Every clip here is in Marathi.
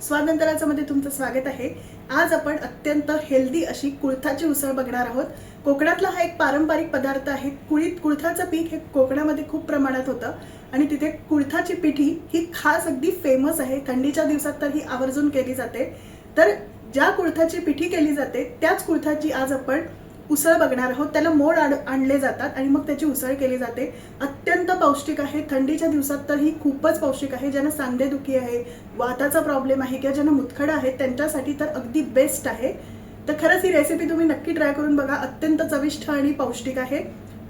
स्वादंतरामध्ये तुमचं स्वागत आहे। आज आपण अत्यंत हेल्दी अशी कुळथाची उसळ बघणार आहोत। कोकणातला हा एक पारंपरिक पदार्थ आहे। कुळथाचं पीठ हे कोकणामध्ये खूप प्रमाणात होतं आणि तिथे कुळथाची पिठी ही खास अगदी फेमस आहे। थंडीच्या दिवसात तर ही आवर्जून केली जाते। तर ज्या कुळथाची पिठी केली जाते त्याच कुळथाची आज आपण उसळ बघणार आहोत। त्याला मोड आणले जातात आणि मग त्याची उसळ केली जाते। अत्यंत पौष्टिक आहे। थंडीच्या दिवसात तर ही खूपच पौष्टिक आहे। ज्यांना सांधेदुखी आहे, वाताचा प्रॉब्लेम आहे किंवा ज्यांना मुतखडा आहे त्यांच्यासाठी तर अगदी बेस्ट आहे। तर खरंच ही रेसिपी तुम्ही नक्की ट्राय करून बघा। अत्यंत चविष्ट आणि पौष्टिक आहे।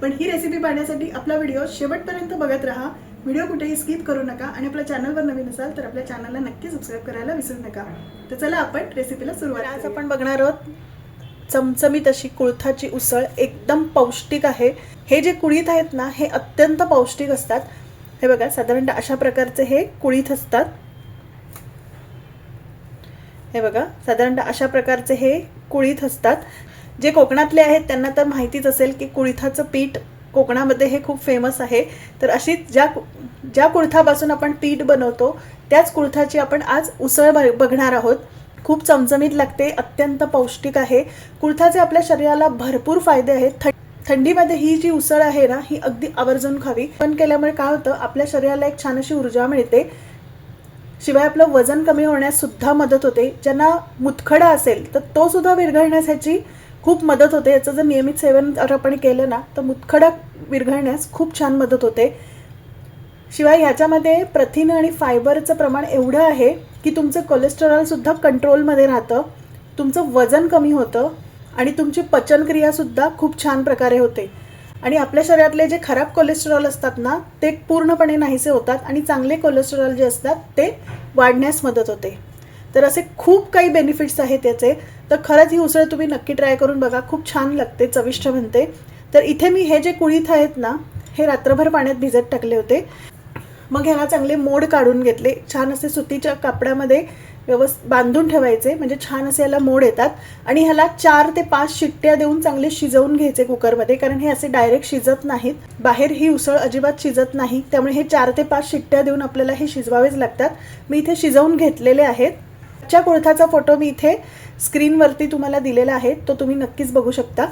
पण ही रेसिपी पाहण्यासाठी आपला व्हिडिओ शेवटपर्यंत बघत राहा। व्हिडिओ कुठेही स्किप करू नका आणि आपल्या चॅनलवर नवीन असाल तर आपल्या चॅनलला नक्की सबस्क्राइब करायला विसरू नका। तर चला आपण रेसिपीला सुरुवात करूया। आज आपण बघणार आहोत चमचमीत अशी कुळथाची उसळ। एकदम पौष्टिक आहे। हे जे कुळीथ आहेत ना हे अत्यंत पौष्टिक असतात। हे बघा साधारणतः अशा प्रकारचे हे कुळीथ असतात। हे बघा साधारणतः अशा प्रकारचे हे कुळीथ असतात। जे कोकणातले आहेत त्यांना तर माहितीच असेल की कुळीथाचं पीठ कोकणामध्ये हे खूप फेमस आहे। तर अशी ज्या कुळथापासून आपण पीठ बनवतो त्याच कुळथाची आपण आज उसळ बघणार आहोत। खूप चमचमीत लागते, अत्यंत पौष्टिक आहे। कुळथाचे आपल्या शरीराला भरपूर फायदे आहेत। थंडीमध्ये ही जी उसळ आहे ना ही अगदी आवर्जून खावी। पण केल्यामुळे काय होतं, आपल्या शरीराला एक छान अशी ऊर्जा मिळते। शिवाय आपलं वजन कमी होण्यास सुद्धा मदत होते। ज्यांना मुतखडा असेल तर तो सुद्धा विरघळण्यासाठी खूप मदत होते। याचं जर नियमित सेवन आपण केलं ना तर मुतखडा विरघळण्यास खूप छान मदत होते। शिवाय ह्याच्यामध्ये प्रथिन आणि फायबरचं प्रमाण एवढं आहे की तुमचं कोलेस्टेरॉल सुद्धा कंट्रोलमध्ये राहतं, तुमचं वजन कमी होतं आणि तुमची पचनक्रिया सुद्धा खूप छान प्रकारे होते। आणि आपल्या शरीरातले जे खराब कोलेस्टेरॉल असतात ना ते पूर्णपणे नाहीसे होतात आणि चांगले कोलेस्टेरॉल जे असतात ते वाढण्यास मदत होते। तर असे खूप काही बेनिफिट्स आहेत याचे। तर खरंच ही उसळ तुम्ही नक्की ट्राय करून बघा, खूप छान लागते, चविष्ट बनते। तर इथे मी हे जे कुळीथ आहेत ना हे रात्रभर पाण्यात भिजत टाकले होते। मग ह्याला चांगले मोड काढून घेतले। छान असे सुतीच्या कापडामध्ये बांधून ठेवायचे म्हणजे छान असे याला मोड येतात। आणि ह्याला 4 ते 5 शिट्ट्या देऊन चांगले शिजवून घ्यायचे कुकरमध्ये, कारण हे असे डायरेक्ट शिजत नाहीत। बाहेर ही उसळ अजिबात शिजत नाही, त्यामुळे हे 4 ते 5 शिट्ट्या देऊन आपल्याला हे शिजवावेच लागतात। मी इथे शिजवून घेतलेले आहेत। कच्च्या कुळथाचा फोटो मी इथे स्क्रीनवरती तुम्हाला दिलेला आहे, तो तुम्ही नक्कीच बघू शकता।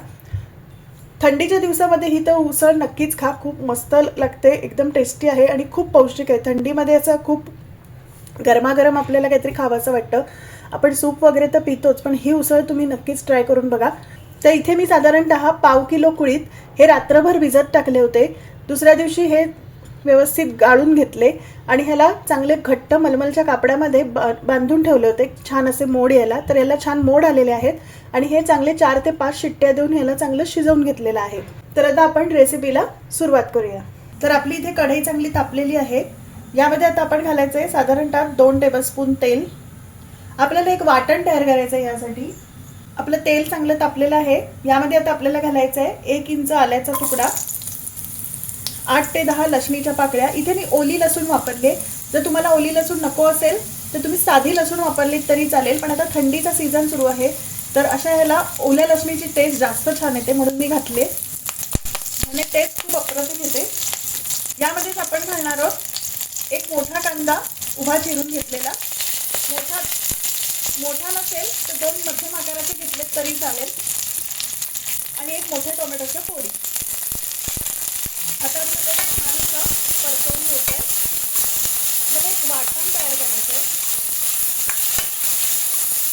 थंडीच्या दिवसामध्ये ही तर उसळ नक्कीच खा, खूप मस्त लागते, एकदम टेस्टी आहे आणि खूप पौष्टिक आहे। थंडीमध्ये असं खूप गरमागरम आपल्याला काहीतरी खावंसं वाटतं। आपण सूप वगैरे तर पितोच, पण ही उसळ तुम्ही नक्कीच ट्राय करून बघा। तर इथे मी साधारणतः पाव किलो कुळीथ हे रात्रभर भिजत टाकले होते। दुसऱ्या दिवशी हे व्यवस्थित गाळून घेतले आणि ह्याला चांगले घट्ट मलमलच्या कापडामध्ये बांधून ठेवले होते छान असे मोड यायला। तर याला छान मोड आलेले आहेत आणि हे चांगले 4 ते 5 शिट्ट्या देऊन ह्याला चांगलं शिजवून घेतलेलं आहे। तर आता आपण रेसिपीला सुरुवात करूया। तर आपली इथे कढई चांगली तापलेली आहे। यामध्ये आता आपण घालायचं आहे साधारणतः 2 टेबलस्पून तेल। आपल्याला एक वाटण तयार करायचं आहे। यासाठी आपलं तेल चांगलं तापलेलं आहे। यामध्ये आता आपल्याला घालायचं आहे 1 इंच आल्याचा तुकडा, 8 ते 10 लसणीच्या पाकळ्या। इथे मी ओली लसूण वापरले। जर तुम्हाला ओली लसूण नको असेल तर तुम्ही साधी लसूण वापरली तरी चालेल, पण आता थंडीचा सीझन सुरू आहे तर अशा ह्याला ओल्या लसणीची टेस्ट जास्त छान येते म्हणून मी घातले आणि टेस्ट खूप अप्रतिम येते। यामध्येच आपण घालणार आहोत एक मोठा कांदा उभा चिरून घेतलेला। मोठा नसेल तर 2 मध्यम आकाराचे घेतले तरी चालेल आणि एक मोठे टोमॅटोच्या फोडी। आता आपल्याला छान असं परतवून घ्यायचं आहे। आपल्याला एक वाटण तयार करायचं आहे।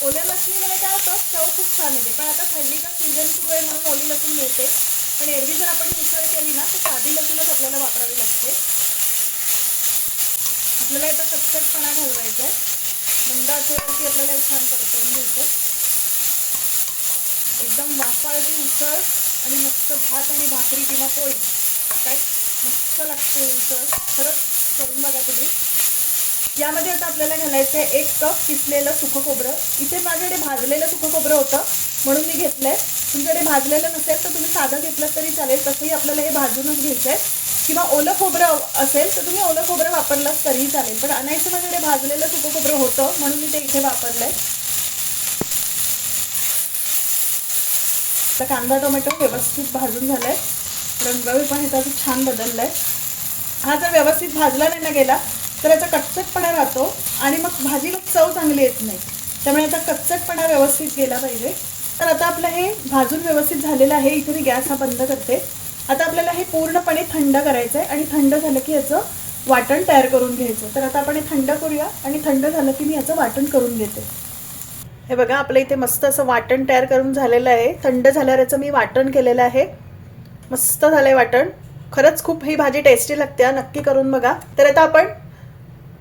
ओल्या लसणीमध्ये काय होतं, चव खूप छान येते, पण आता थंडीचा सीझन सुरू आहे म्हणून ओली लसूण मिळते, पण एरवी जर आपण उसळ केली ना तर साधी लसूणच आपल्याला वापरावी लागते। आपल्याला याचा कचकटपणा घालवायचा आहे। मंद आचेवरती आपल्याला छान परतवून घ्यायचं। एकदम वाफाळती उसळ आणि मस्त भात आणि भाकरी किंवा पोळी काय मस्त लागते उसळ, खरंच करून बघा तुम्ही। यामध्ये आता आपल्याला घालायचं आहे 1 कप किसलेलं सुकं खोबरं। इथे माझ्याकडे भाजलेलं सुकं खोबरं होतं म्हणून मी घेतलंय। तुमच्याकडे भाजलेलं नसेल तर तुम्ही साधं घेतलं तरी चालेल, तसंही आपल्याला हे भाजूनच घ्यायचं आहे। किंवा ओलं खोबरं असेल तर तुम्ही ओलं खोबरं वापरलं तरी चालेल, पण आणायचं माझ्याकडे भाजलेलं सुकं खोबरं होतं म्हणून मी ते इथे वापरलंय। आता कांदा टोमॅटो व्यवस्थित भाजून झालाय, रंगही पण ह्याचा छान बदललाय। हा जर व्यवस्थित भाजला नाही ना गेला तर याचा कच्चटपणा राहतो आणि मग भाजीला चव चांगली येत नाही. त्यामुळे याचा कच्चटपणा व्यवस्थित गेला पाहिजे. तर आता आपलं हे भाजून व्यवस्थित झालेलं आहे. इथे मी गॅस हा बंद करते. आता आपल्याला हे पूर्णपणे थंड करायचं आहे आणि थंड झालं की याचं वाटण तयार करून घ्यायचं. तर आता आपण हे थंड करूया आणि थंड झालं की मी याचं वाटण करून घेते. हे बघा आपलं इथे मस्त असं वाटण तयार करून झालेलं आहे. थंड झाल्यावर याचं मी वाटण केलेलं आहे. मस्त झालंय वाटण. खरंच खूप ही भाजी टेस्टी लागते, नक्की करून बघा. तर आता आपण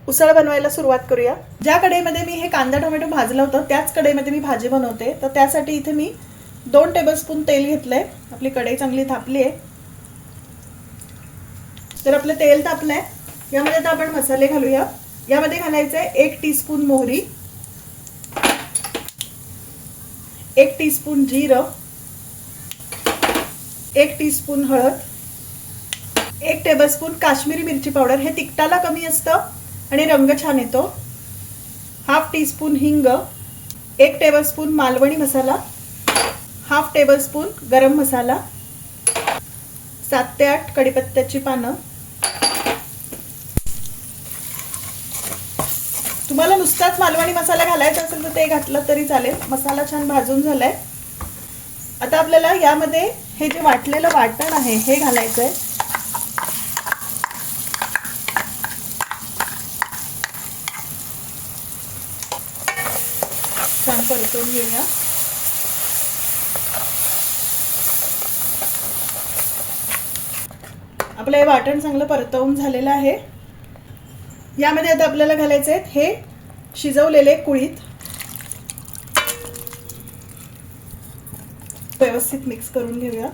उसळ बनवायला सुरुवात करूया. ज्या कढईमध्ये मी हे कांदा टोमॅटो भाजलं होतं त्याच कढईमध्ये मी भाजी बनवते. तर त्यासाठी इथे मी 2 टेबलस्पून तेल घेतलंय. आपली कढई चांगली तापली आहे. तर आपलं तेल तापलंय. यामध्ये आता आपण मसाले घालूया. यामध्ये घालायचं आहे 1 टीस्पून मोहरी, 1 टीस्पून जिरं, 1 टीस्पून हळद, 1 टेबलस्पून काश्मीरी मिरची पावडर. हे तिखटाला कमी असतं आणि रंग छान येतो. 1/2 टीस्पून हिंग, 1 टेबलस्पून मालवणी मसाला, 1/2 टेबलस्पून गरम मसाला, 7 ते 8 कढीपत्त्याची पानं. तुम्हाला नुसताच मालवणी मसाला घालायचा असेल तर ते घातलं तरी चालेल. मसाला छान भाजून झालाय. आता आपल्याला यामध्ये हे जे वाटलेलं वाटण आहे हे घालायचं आहे. छान परतून घेऊया. आपलं हे वाटण चांगलं परतवून झालेलं आहे. यामध्ये आता आपल्याला घालायचे आहेत हे शिजवलेले कुळीथ. व्यवस्थित मिक्स करून घेऊया.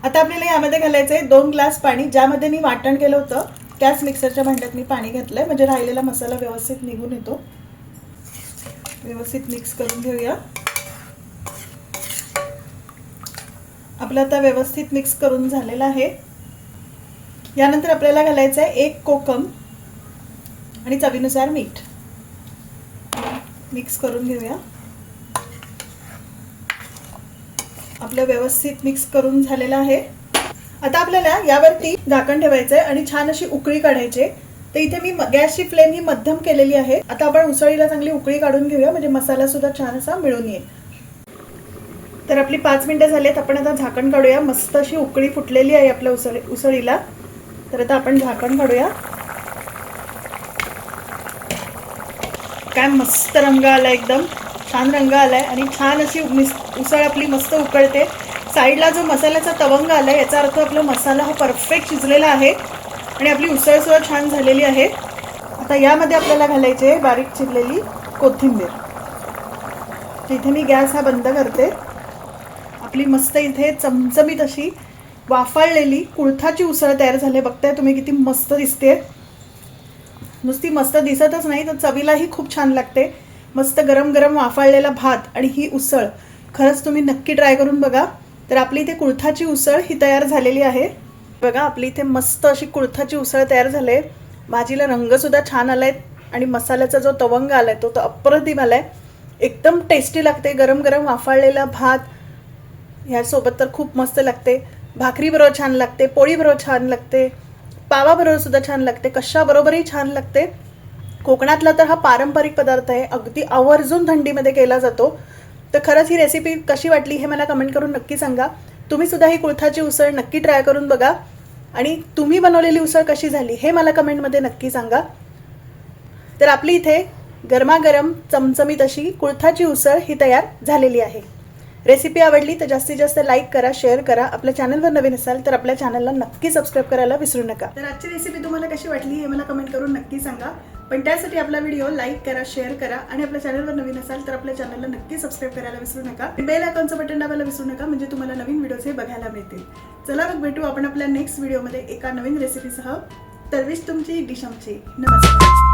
आता आपल्याला यामध्ये घालायचंय 2 ग्लास पाणी. ज्यामध्ये मी वाटण केलं होतं त्याच मिक्सरच्या भांड्यात मी पाणी घातलंय, म्हणजे राहिलेला मसाला व्यवस्थित निघून येतो. व्यवस्थित मिक्स करून घेऊया. आपलं आता व्यवस्थित मिक्स करून झालेलं आहे. यानंतर आपल्याला घालायचं आहे 1 कोकम आणि चवीनुसार मीठ. मिक्स करून घेऊया. आपलं व्यवस्थित मिक्स करून झालेलं आहे. आता आपल्याला यावरती झाकण ठेवायचंय आणि छान अशी उकळी काढायची. तर इथे मी गॅसची फ्लेम ही मध्यम केलेली आहे. आता आपण उसळीला चांगली उकळी काढून घेऊया, म्हणजे मसाला सुद्धा छान असा मिळून येईल. तर आपली 5 मिनिटं झालीत. आपण आता झाकण काढूया. मस्त अशी उकळी फुटलेली आहे आपल्या उसळीला. तर आता आपण झाकण काढूया. काय मस्त रंग आला, एकदम छान रंग आलाय आणि छान अशी उसळ आपली मस्त उकळते. साईडला जो मसाल्याचा तवंग आलाय याचा अर्थ आपला मसाला हा परफेक्ट शिजलेला आहे आणि आपली उसळ सुद्धा छान झालेली आहे. आता यामध्ये आपल्याला घालायची आहे बारीक चिरलेली कोथिंबीर. इथे मी गॅस हा बंद करते. आपली मस्त इथे चमचमीत अशी वाफाळलेली कुळथाची उसळ तयार झाली. बघताय तुम्ही किती मस्त दिसते. नुसती मस्त दिसतच नाही तर चवीलाही खूप छान लागते. मस्त गरम गरम वाफाळलेला भात आणि ही उसळ खरंच तुम्ही नक्की ट्राय करून बघा. तर आपली इथे कुळथाची उसळ ही तयार झालेली आहे. बघा आपली इथे मस्त अशी कुळथाची उसळ तयार झाली. भाजीला रंग सुद्धा छान आलाय आणि मसाल्याचा जो तवंग आलाय तो अप्रतिम आलाय. एकदम टेस्टी लागते. गरम गरम वाफाळलेला भात ह्यासोबत तर खूप मस्त लागते. भाकरी बरोबर छान लागते, पोळी बरोबर छान लागते, पावा बरोबर सुद्धा छान लागते, कशा बरोबरही छान लागते. कोकणातला तर हा पारंपरिक पदार्थ आहे. अगदी आवर्जून थंडीमध्ये केला जातो. तर खरंच ही रेसिपी कशी वाटली हे मला कमेंट करून नक्की सांगा. तुम्ही सुद्धा ही कुळथाची उसळ नक्की ट्राय करून बघा आणि तुम्ही बनवलेली उसळ कशी झाली हे मला कमेंटमध्ये नक्की सांगा. तर आपली इथे गरमागरम चमचमीत अशी कुळथाची उसळ ही तयार झालेली आहे. रेसिपी आवडली तर जास्तीत जास्त लाईक करा, शेअर करा. आपल्या चॅनलवर नवीन असाल तर आपल्या चॅनलला नक्की सबस्क्राईब करायला विसरू नका. तर आजची रेसिपी तुम्हाला कशी वाटली हे मला कमेंट करून नक्की सांगा. पण त्यासाठी आपला व्हिडिओ लाईक करा, शेअर करा आणि आपल्या चॅनलवर नवीन असाल तर आपल्या चॅनलला नक्की सबस्क्राईब करायला विसरू नका. बेल आयकॉनचं बटन दाबायला विसरू नका, म्हणजे तुम्हाला नवीन व्हिडिओज हे बघायला मिळतील. चला मग भेटू आपण आपल्या नेक्स्ट व्हिडिओमध्ये एका नवीन रेसिपीसह. तरवीच तुमची डिश आमची. नमस्कार.